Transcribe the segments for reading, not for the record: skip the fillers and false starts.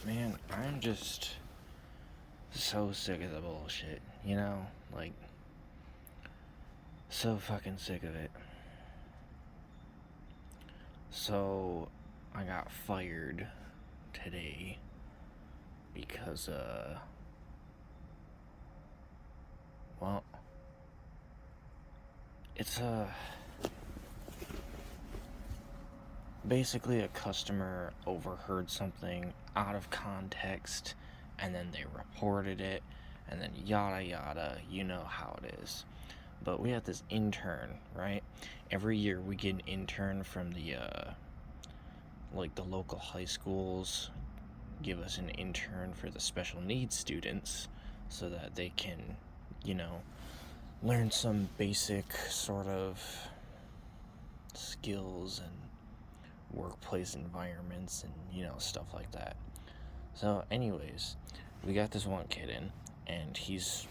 Man, I'm just so sick of the bullshit, you know? Like, so fucking sick of it. So, I got fired today because, well, it's, basically a customer overheard something out of context and then they reported it and then yada yada, you know how it is. But we have this intern, right? Every year we get an intern from the local high schools give us an intern for the special needs students so that they can, you know, learn some basic sort of skills and workplace environments and, stuff like that. So, anyways, we got this one kid in, and he's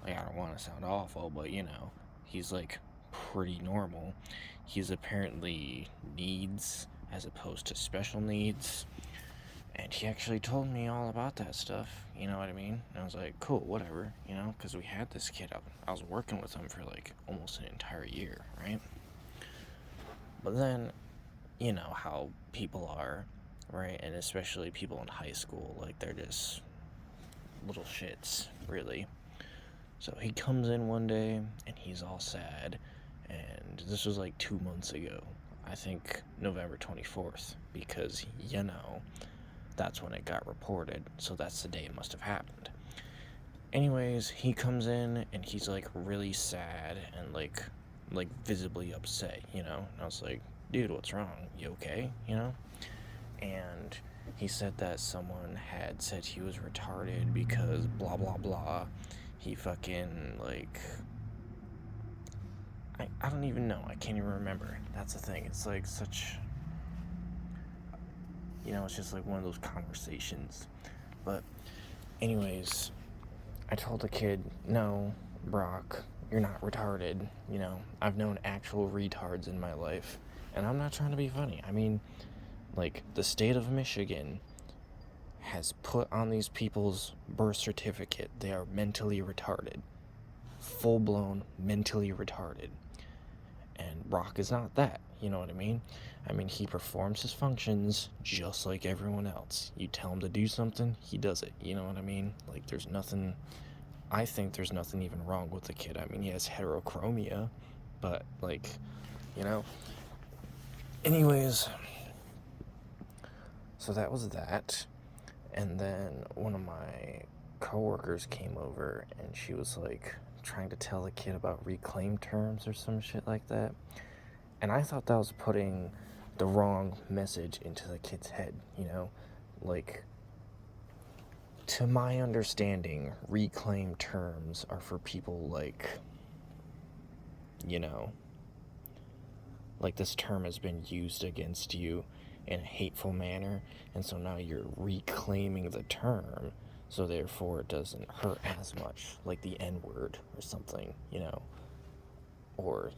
like, I don't want to sound awful, but he's like pretty normal. He's apparently needs as opposed to special needs. And he actually told me all about that stuff, you know what I mean? And I was like, cool, whatever, because we had this kid up. I was working with him for like almost an entire year, right? But then, you know how people are, right? And especially people in high school, like they're just little shits, really. So he comes in one day and he's all sad. And this was like 2 months ago. I think November 24th, because, that's when it got reported. So that's the day it must have happened. Anyways, he comes in and he's like really sad and like visibly upset, And I was like, dude, what's wrong? You okay? And he said that someone had said he was retarded because blah blah blah. He fucking I don't even know. I can't even remember. That's the thing. It's like such, it's just like one of those conversations. But anyways, I told the kid, no, Brock, you're not retarded. I've known actual retards in my life. And I'm not trying to be funny. I mean, like, the state of Michigan has put on these people's birth certificate they are mentally retarded. Full blown mentally retarded. And Brock is not that, you know what I mean? I mean, he performs his functions just like everyone else. You tell him to do something, he does it, you know what I mean? Like, I think there's nothing even wrong with the kid. I mean, he has heterochromia, but, anyways, so that was that. And then one of my coworkers came over and she was like trying to tell the kid about reclaimed terms or some shit like that. And I thought that was putting the wrong message into the kid's head, Like, to my understanding, reclaimed terms are for people like, like this term has been used against you in a hateful manner, and so now you're reclaiming the term, so therefore it doesn't hurt as much, like the N-word or something, Or,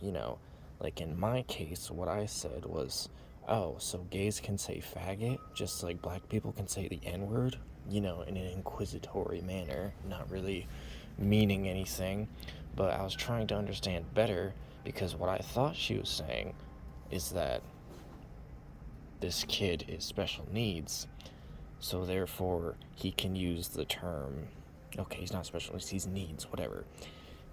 like in my case, what I said was, oh, so gays can say faggot, just like black people can say the N-word, in an inquisitory manner, not really meaning anything, but I was trying to understand better, because what I thought she was saying is that this kid is special needs, so therefore he can use the term, okay, he's not special needs, he's needs, whatever.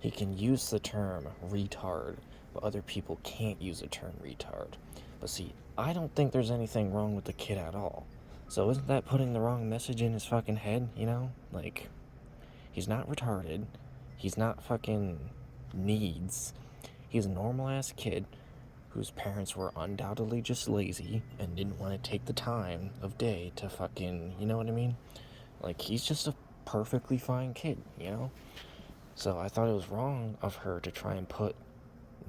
He can use the term retard, but other people can't use the term retard. But see, I don't think there's anything wrong with the kid at all. So isn't that putting the wrong message in his fucking head, Like, he's not retarded. He's not fucking needs. He's a normal ass kid whose parents were undoubtedly just lazy and didn't want to take the time of day to fucking, you know what I mean? Like, he's just a perfectly fine kid, So I thought it was wrong of her to try and put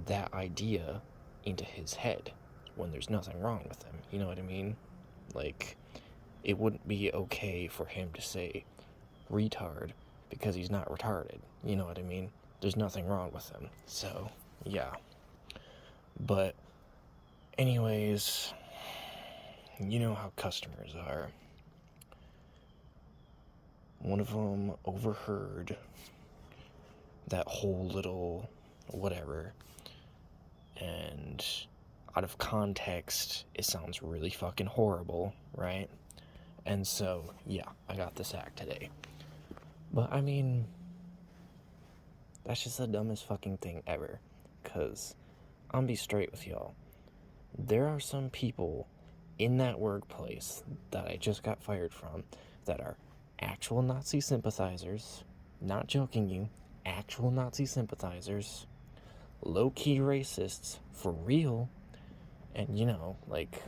that idea into his head when there's nothing wrong with him, you know what I mean? Like, it wouldn't be okay for him to say retard because he's not retarded, you know what I mean? There's nothing wrong with him. So, yeah. But anyways, you know how customers are. One of them overheard that whole little whatever, and out of context, it sounds really fucking horrible, right? And so, yeah, I got this act today. But, I mean, that's just the dumbest fucking thing ever. Because, I'll be straight with y'all. There are some people in that workplace that I just got fired from that are actual Nazi sympathizers, not joking you, actual Nazi sympathizers, low-key racists, for real, and, you know, like,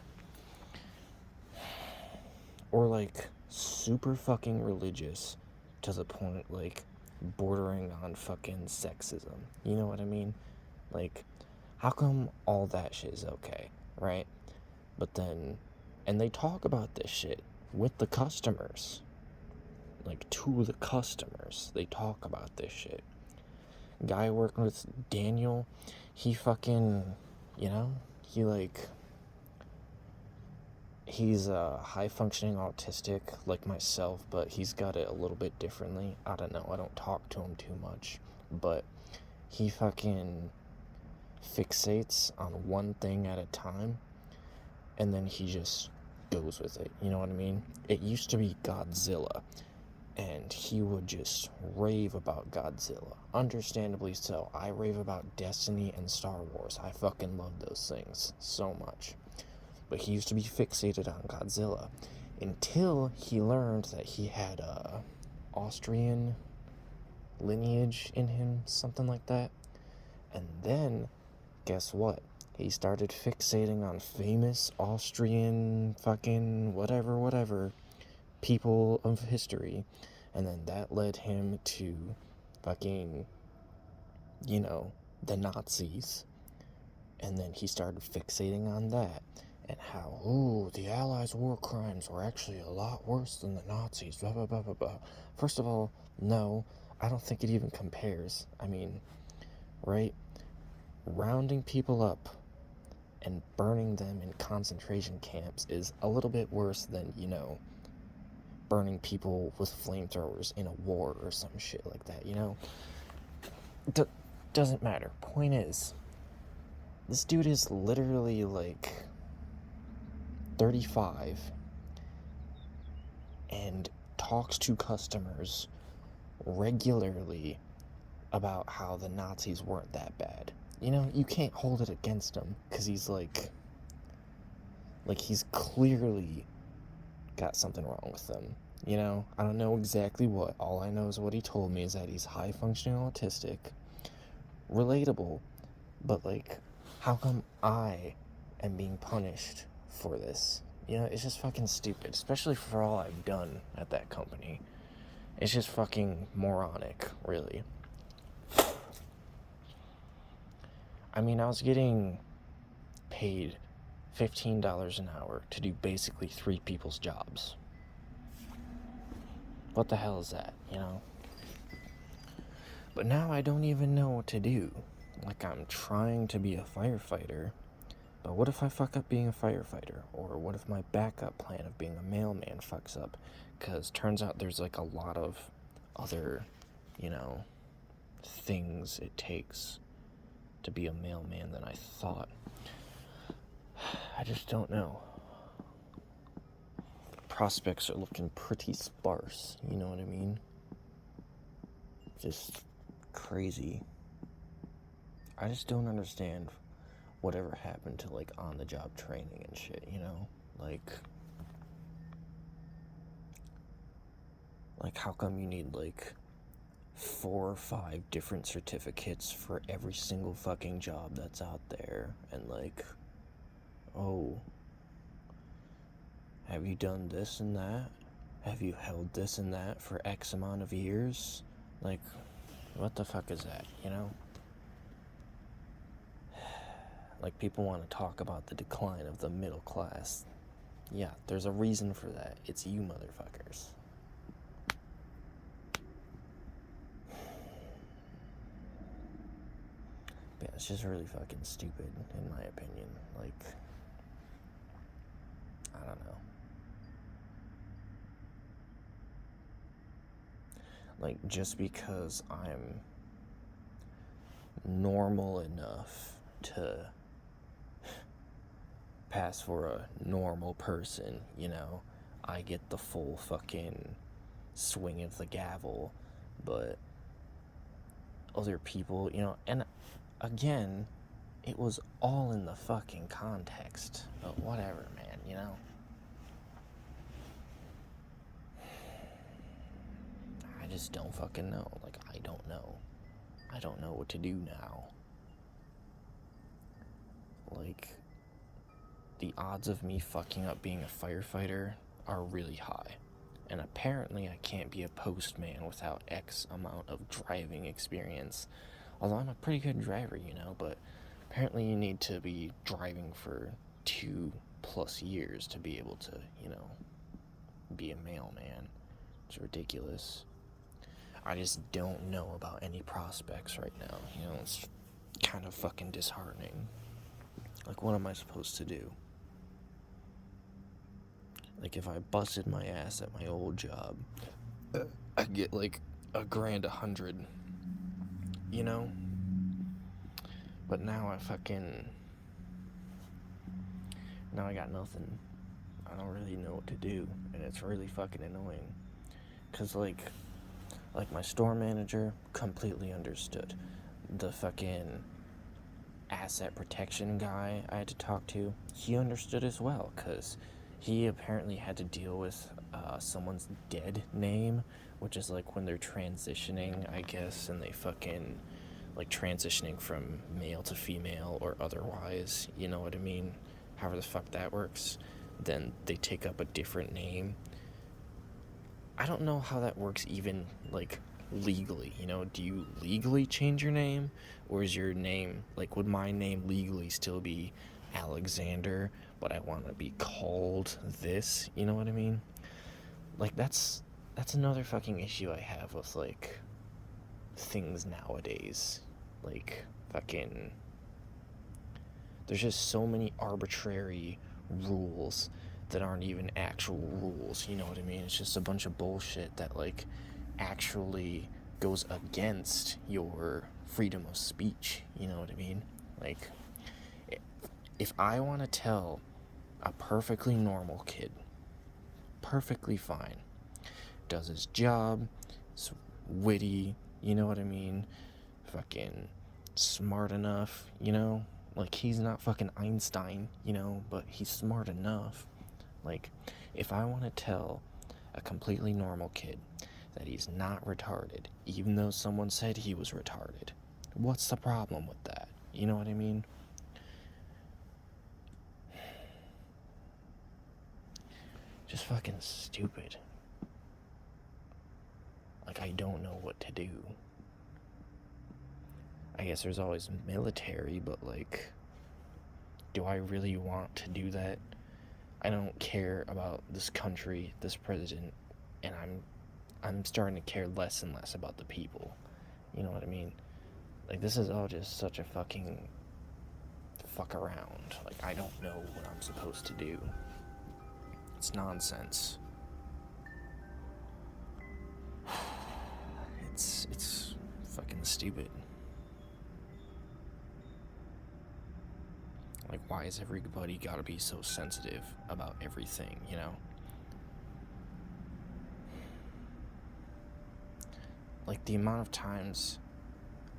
or, like, super fucking religious to the point, like, bordering on fucking sexism. You know what I mean? Like, how come all that shit is okay, right? But then, and they talk about this shit with the customers. Like, to the customers, they talk about this shit. Guy working with Daniel, he fucking, you know, he's high-functioning autistic like myself, but he's got it a little bit differently. I don't know, I don't talk to him too much, but he fucking fixates on one thing at a time, and then he just goes with it, you know what I mean? It used to be Godzilla, and he would just rave about Godzilla. Understandably so. I rave about Destiny and Star Wars. I fucking love those things so much. But he used to be fixated on Godzilla until he learned that he had Austrian lineage in him, something like that. And then, guess what? He started fixating on famous Austrian fucking whatever people of history. And then that led him to fucking, you know, the Nazis. And then he started fixating on that. And how, the Allies' war crimes were actually a lot worse than the Nazis, blah, blah, blah, blah, blah. First of all, no, I don't think it even compares. I mean, right? Rounding people up and burning them in concentration camps is a little bit worse than, you know, burning people with flamethrowers in a war or some shit like that, you know? Doesn't matter. Point is, this dude is literally, like, 35 and talks to customers regularly about how the Nazis weren't that bad. You know, you can't hold it against him because he's like he's clearly got something wrong with them. You know, I don't know exactly what. All I know is what he told me is that he's high-functioning autistic, relatable, but, like, how come I am being punished for this? You know, it's just fucking stupid, especially for all I've done at that company. It's just fucking moronic, really. I mean, I was getting paid $15 an hour to do basically 3 people's jobs. What the hell is that, you know? But now I don't even know what to do. Like, I'm trying to be a firefighter, but what if I fuck up being a firefighter? Or what if my backup plan of being a mailman fucks up? Because turns out there's, like, a lot of other, you know, things it takes to be a mailman than I thought. I just don't know. Prospects are looking pretty sparse, you know what I mean? Just crazy. I just don't understand whatever happened to, like, on-the-job training and shit, you know? Like, how come you need, like, 4 or 5 different certificates for every single fucking job that's out there? And, like, oh, have you done this and that? Have you held this and that for X amount of years? Like, what the fuck is that, you know? Like, people want to talk about the decline of the middle class. Yeah, there's a reason for that. It's you motherfuckers. Yeah, it's just really fucking stupid, in my opinion. Like, I don't know. Like, just because I'm normal enough to pass for a normal person, you know, I get the full fucking swing of the gavel, but other people, you know, and again, it was all in the fucking context, but whatever, man, you know? I just don't fucking know. Like, I don't know. I don't know what to do now. Like, the odds of me fucking up being a firefighter are really high. And apparently I can't be a postman without X amount of driving experience. Although I'm a pretty good driver, you know, but apparently you need to be driving for 2+ years to be able to, you know, be a mailman. It's ridiculous. I just don't know about any prospects right now. You know, it's kind of fucking disheartening. Like, what am I supposed to do? Like, if I busted my ass at my old job, I'd get like $1,100, you know? But now now I got nothing. I don't really know what to do, and it's really fucking annoying. Cause like my store manager completely understood. The fucking asset protection guy I had to talk to, he understood as well, cause he apparently had to deal with someone's dead name, which is like when they're transitioning, I guess, and they fucking like transitioning from male to female or otherwise, you know what I mean? However the fuck that works, then they take up a different name. I don't know how that works even, like, legally, you know? Do you legally change your name? Or is your name, like, would my name legally still be Alexander, but I want to be called this? You know what I mean? Like, that's another fucking issue I have with, like, things nowadays. Like, fucking... There's just so many arbitrary rules that aren't even actual rules, you know what I mean? It's just a bunch of bullshit that, like, actually goes against your freedom of speech, you know what I mean? Like, if I want to tell a perfectly normal kid, perfectly fine, does his job, is witty, you know what I mean? Fucking smart enough, you know? Like, he's not fucking Einstein, you know, but he's smart enough. Like, if I want to tell a completely normal kid that he's not retarded, even though someone said he was retarded, what's the problem with that? You know what I mean? Just fucking stupid. Like, I don't know what to do. I guess there's always military, but, like, do I really want to do that? I don't care about this country, this president, and I'm starting to care less and less about the people. You know what I mean? Like, this is all just such a fucking fuck around. Like, I don't know what I'm supposed to do. It's nonsense. It's fucking stupid. Like, why is everybody gotta be so sensitive about everything, you know? Like, the amount of times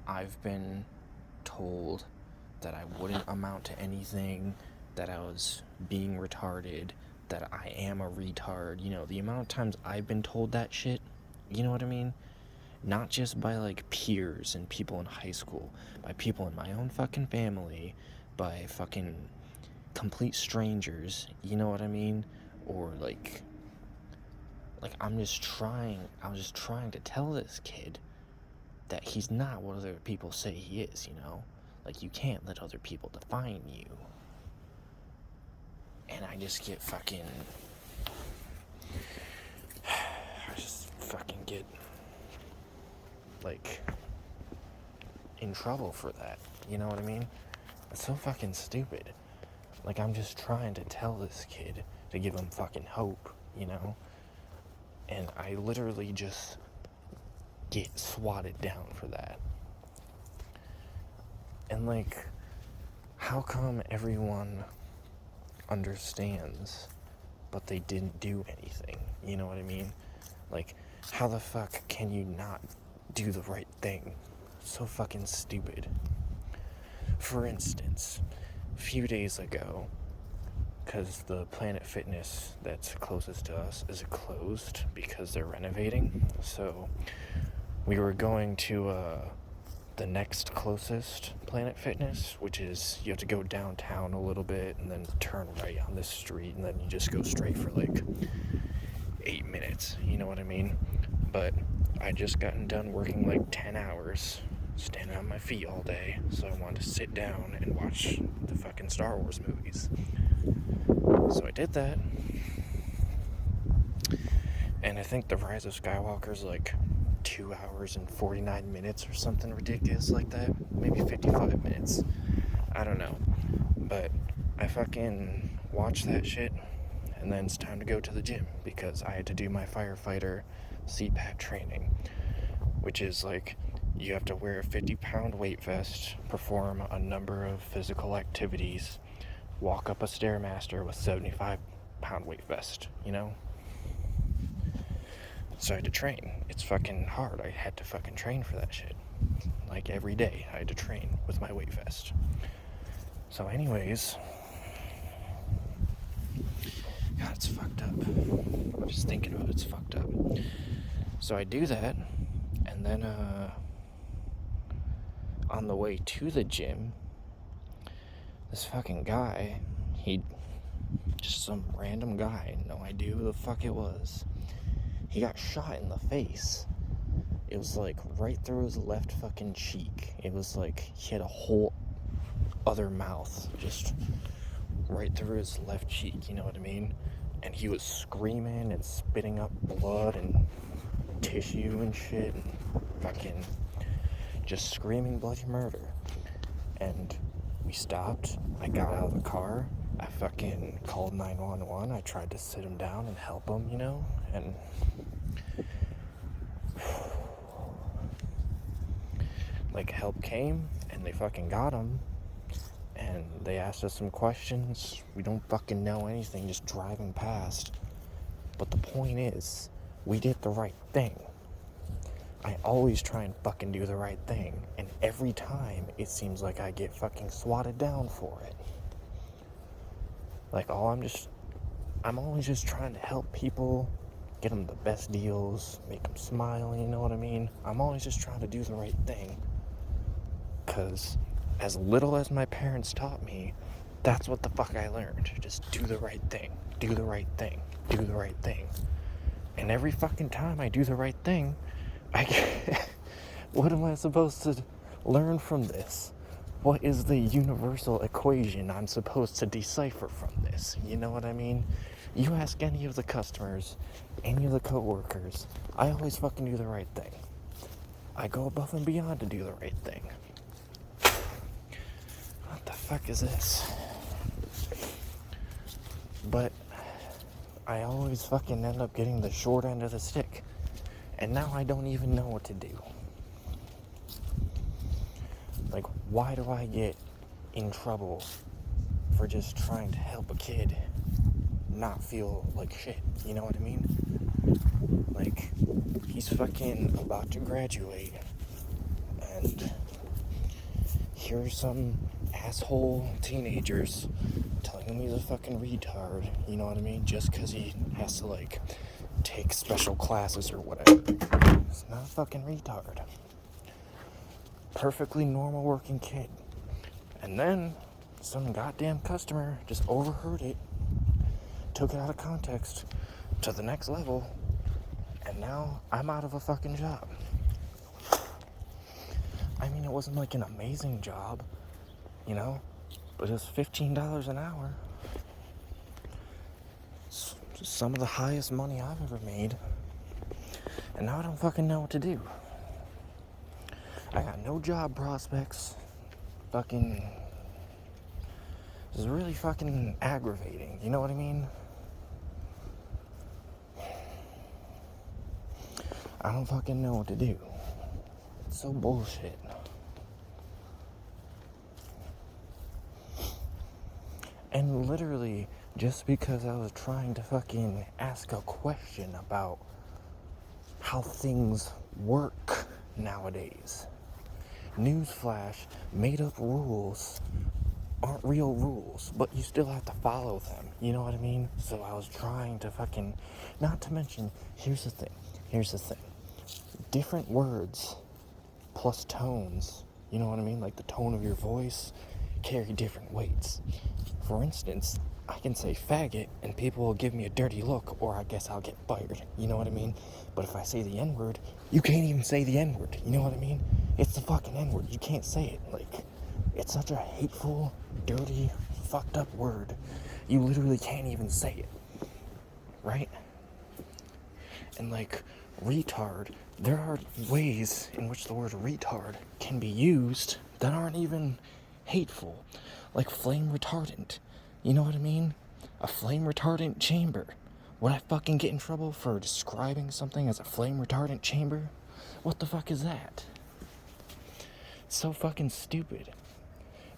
I've been told that I wouldn't amount to anything, that I was being retarded, that I am a retard, you know, the amount of times I've been told that shit, you know what I mean? Not just by, like, peers and people in high school, by people in my own fucking family, by fucking complete strangers, you know what I mean? Or, like, I was just trying to tell this kid that he's not what other people say he is, you know? Like, you can't let other people define you. And I just get fucking... I just fucking get, like, in trouble for that. You know what I mean? It's so fucking stupid. Like, I'm just trying to tell this kid to give him fucking hope, you know? And I literally just get swatted down for that. And, like, how come everyone understands, but they didn't do anything? You know what I mean? Like, how the fuck can you not do the right thing? So fucking stupid. For instance, a few days ago, because the Planet Fitness that's closest to us is closed because they're renovating, so we were going to the next closest Planet Fitness, which is you have to go downtown a little bit and then turn right on this street, and then you just go straight for like 8 minutes, you know what I mean? But I just gotten done working like 10 hours, standing on my feet all day, so I wanted to sit down and watch the fucking Star Wars movies. So I did that, and I think The Rise of Skywalker's like 2 hours and 49 minutes or something ridiculous like that. Maybe 55 minutes. I don't know. But I fucking watched that shit, and then it's time to go to the gym because I had to do my firefighter CPAT training, which is like you have to wear a 50-pound weight vest, perform a number of physical activities, walk up a Stairmaster with 75-pound weight vest, you know? So I had to train. It's fucking hard. I had to fucking train for that shit. Like every day, I had to train with my weight vest. So anyways, God, it's fucked up. Just thinking about it's fucked up. So I do that, and then on the way to the gym, this fucking guy, just some random guy, no idea who the fuck it was, he got shot in the face. It was like right through his left fucking cheek. It was like he had a whole other mouth just right through his left cheek, you know what I mean? And he was screaming and spitting up blood and tissue and shit and fucking just screaming bloody murder. And we stopped. I got out of the car. I fucking called 911. I tried to sit him down and help him, you know? And like help came and they fucking got him. And they asked us some questions. We don't fucking know anything, just driving past. But the point is, we did the right thing. I always try and fucking do the right thing. And every time, it seems like I get fucking swatted down for it. Like, I'm always just trying to help people, get them the best deals, make them smile, you know what I mean? I'm always just trying to do the right thing. Because as little as my parents taught me, that's what the fuck I learned. Just do the right thing. Do the right thing. Do the right thing. And every fucking time I do the right thing, what am I supposed to learn from this? What is the universal equation I'm supposed to decipher from this? You know what I mean? You ask any of the customers, any of the coworkers, I always fucking do the right thing. I go above and beyond to do the right thing. What the fuck is this? But I always fucking end up getting the short end of the stick. And now I don't even know what to do. Like, why do I get in trouble for just trying to help a kid not feel like shit? You know what I mean? Like, he's fucking about to graduate, and here's some asshole teenagers telling him he's a fucking retard, you know what I mean? Just because he has to, like, take special classes or whatever. He's not a fucking retard. Perfectly normal working kid. And then some goddamn customer just overheard it, took it out of context to the next level, and now I'm out of a fucking job. I mean, it wasn't like an amazing job, you know, but it was $15 an hour. It's some of the highest money I've ever made. And now I don't fucking know what to do. I got no job prospects. Fucking is really fucking aggravating, you know what I mean? I don't fucking know what to do. It's so bullshit. And literally, just because I was trying to fucking ask a question about how things work nowadays. Newsflash, made up rules aren't real rules, but you still have to follow them. You know what I mean? So I was trying to fucking, not to mention, here's the thing. Different words plus tones, you know what I mean? Like the tone of your voice carry different weights. For instance, I can say faggot and people will give me a dirty look, or I guess I'll get fired, you know what I mean? But if I say the N-word, you can't even say the N-word, you know what I mean? It's the fucking N-word, you can't say it. Like, it's such a hateful, dirty, fucked up word. You literally can't even say it, right? And like, retard, there are ways in which the word retard can be used that aren't even hateful. Like flame retardant. You know what I mean? A flame retardant chamber. Would I fucking get in trouble for describing something as a flame retardant chamber? What the fuck is that? It's so fucking stupid.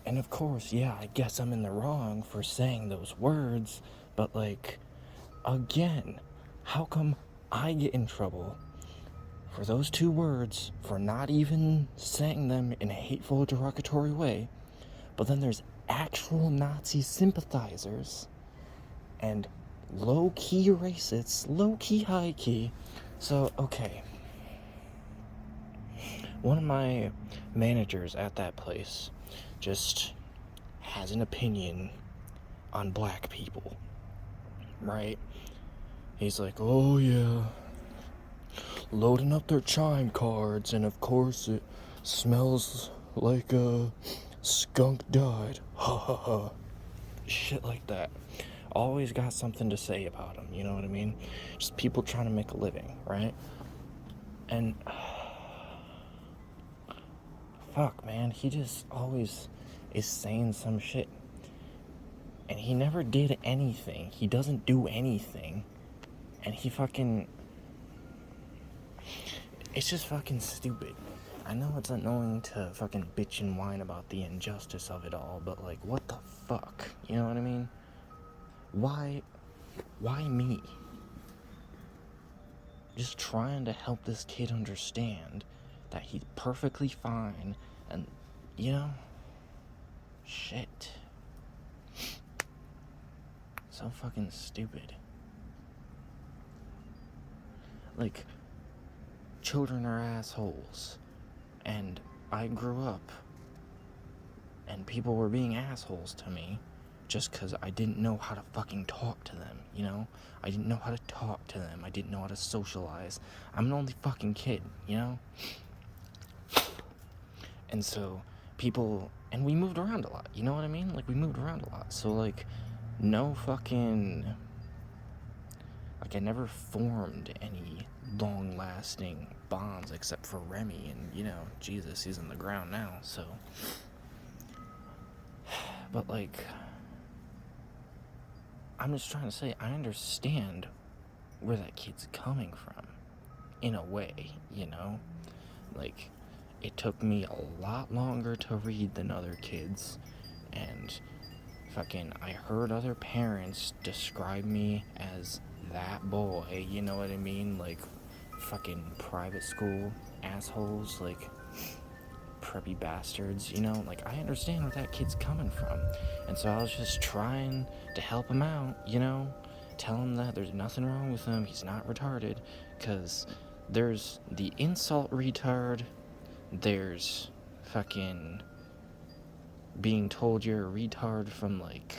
And of course, yeah, I guess I'm in the wrong for saying those words, but like, again, how come I get in trouble for those two words for not even saying them in a hateful, derogatory way, but then there's actual Nazi sympathizers and low-key racists, low-key, high-key. So, okay. One of my managers at that place just has an opinion on black people, right? He's like, oh yeah, loading up their chime cards, and of course it smells like a skunk died. Ha ha ha. Shit like that. Always got something to say about him, you know what I mean? Just people trying to make a living, right? And fuck, man, he just always is saying some shit. And he never did anything. He doesn't do anything. And he fucking... It's just fucking stupid. I know it's annoying to fucking bitch and whine about the injustice of it all, but like, what the fuck? You know what I mean? Why me? Just trying to help this kid understand that he's perfectly fine, and, you know, shit. So fucking stupid. Like, children are assholes, and I grew up, and people were being assholes to me, just because I didn't know how to fucking talk to them, you know? I didn't know how to talk to them. I didn't know how to socialize. I'm an only fucking kid, you know? And so, people... And we moved around a lot, you know what I mean? Like, we moved around a lot. So, like, no fucking... Like, I never formed any long-lasting bonds except for Remy. And, you know, Jesus, he's in the ground now, so... But, like... I'm just trying to say, I understand where that kid's coming from, in a way, you know? Like, it took me a lot longer to read than other kids, and fucking, I heard other parents describe me as that boy, you know what I mean? Like, fucking private school assholes, like, preppy bastards, you know? Like, I understand where that kid's coming from. And so I was just trying to help him out, you know? Tell him that there's nothing wrong with him, he's not retarded. Because there's the insult retard, there's fucking being told you're a retard from, like,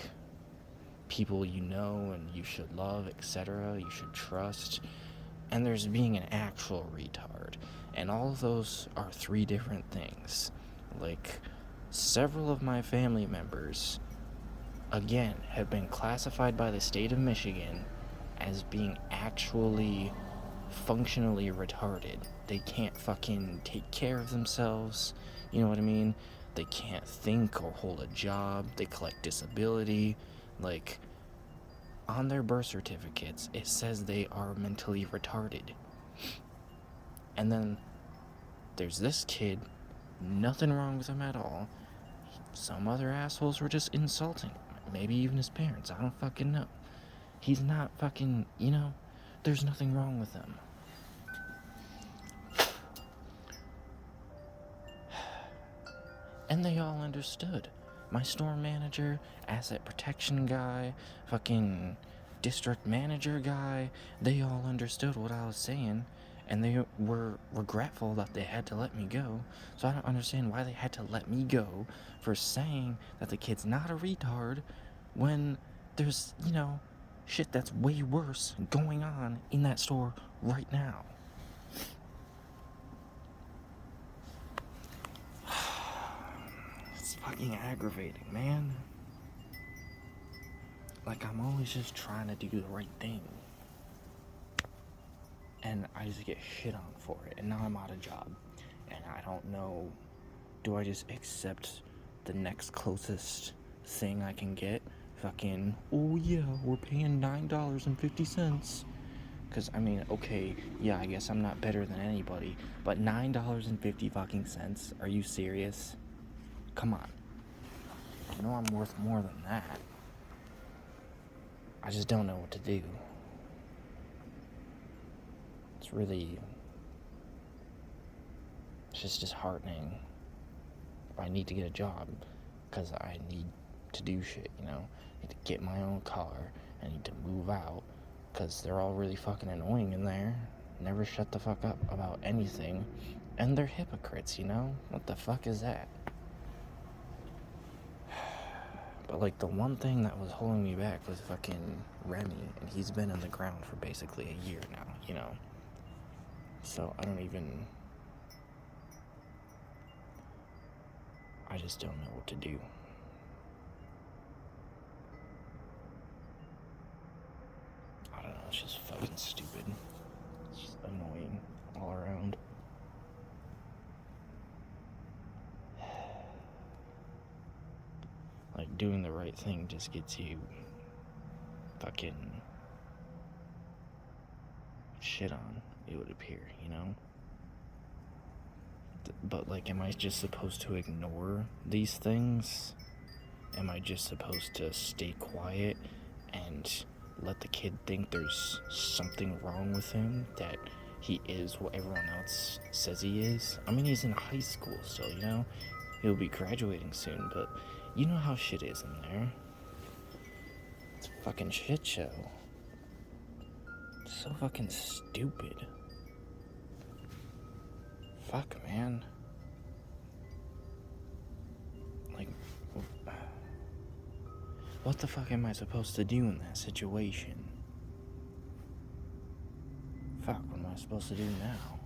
people you know and you should love, etc., you should trust. And there's being an actual retard. And all of those are three different things. Like, several of my family members, again, have been classified by the state of Michigan as being actually functionally retarded. They can't fucking take care of themselves, you know what I mean? they can't think or hold a job, they collect disability. Like, on their birth certificates, it says they are mentally retarded. And then there's this kid, nothing wrong with him at all. Some other assholes were just insulting him. Maybe even his parents. I don't fucking know. He's not fucking, there's nothing wrong with him. And they all understood. My store manager, asset protection guy, fucking district manager guy, they all understood what I was saying, and they were regretful that they had to let me go. So I don't understand why they had to let me go for saying that the kid's not a retard when there's, shit that's way worse going on in that store right now. It's fucking aggravating, man. Like, I'm always just trying to do the right thing. And I just get shit on for it. And now I'm out of job. And I don't know, do I just accept the next closest thing I can get? Fucking, oh yeah, we're paying $9.50. Because, okay, yeah, I guess I'm not better than anybody. But $9.50 fucking cents? Are you serious? Come on. You know I'm worth more than that. I just don't know what to do. It's just disheartening. I need to get a job because I need to do shit, I need to get my own car. I need to move out because they're all really fucking annoying in there. Never shut the fuck up about anything. And they're hypocrites, What the fuck is that? But, like, the one thing that was holding me back was fucking Remy, and he's been in the ground for basically a year now, So, I just don't know what to do. I don't know, it's just fucking stupid. It's just annoying all around. Like, doing the right thing just gets you fucking shit on, it would appear, But, like, am I just supposed to ignore these things? Am I just supposed to stay quiet and let the kid think there's something wrong with him, that he is what everyone else says he is? He's in high school still, He'll be graduating soon, but you know how shit is in there. It's a fucking shit show. It's so fucking stupid. Fuck, man. Like, what the fuck am I supposed to do in that situation? Fuck, what am I supposed to do now?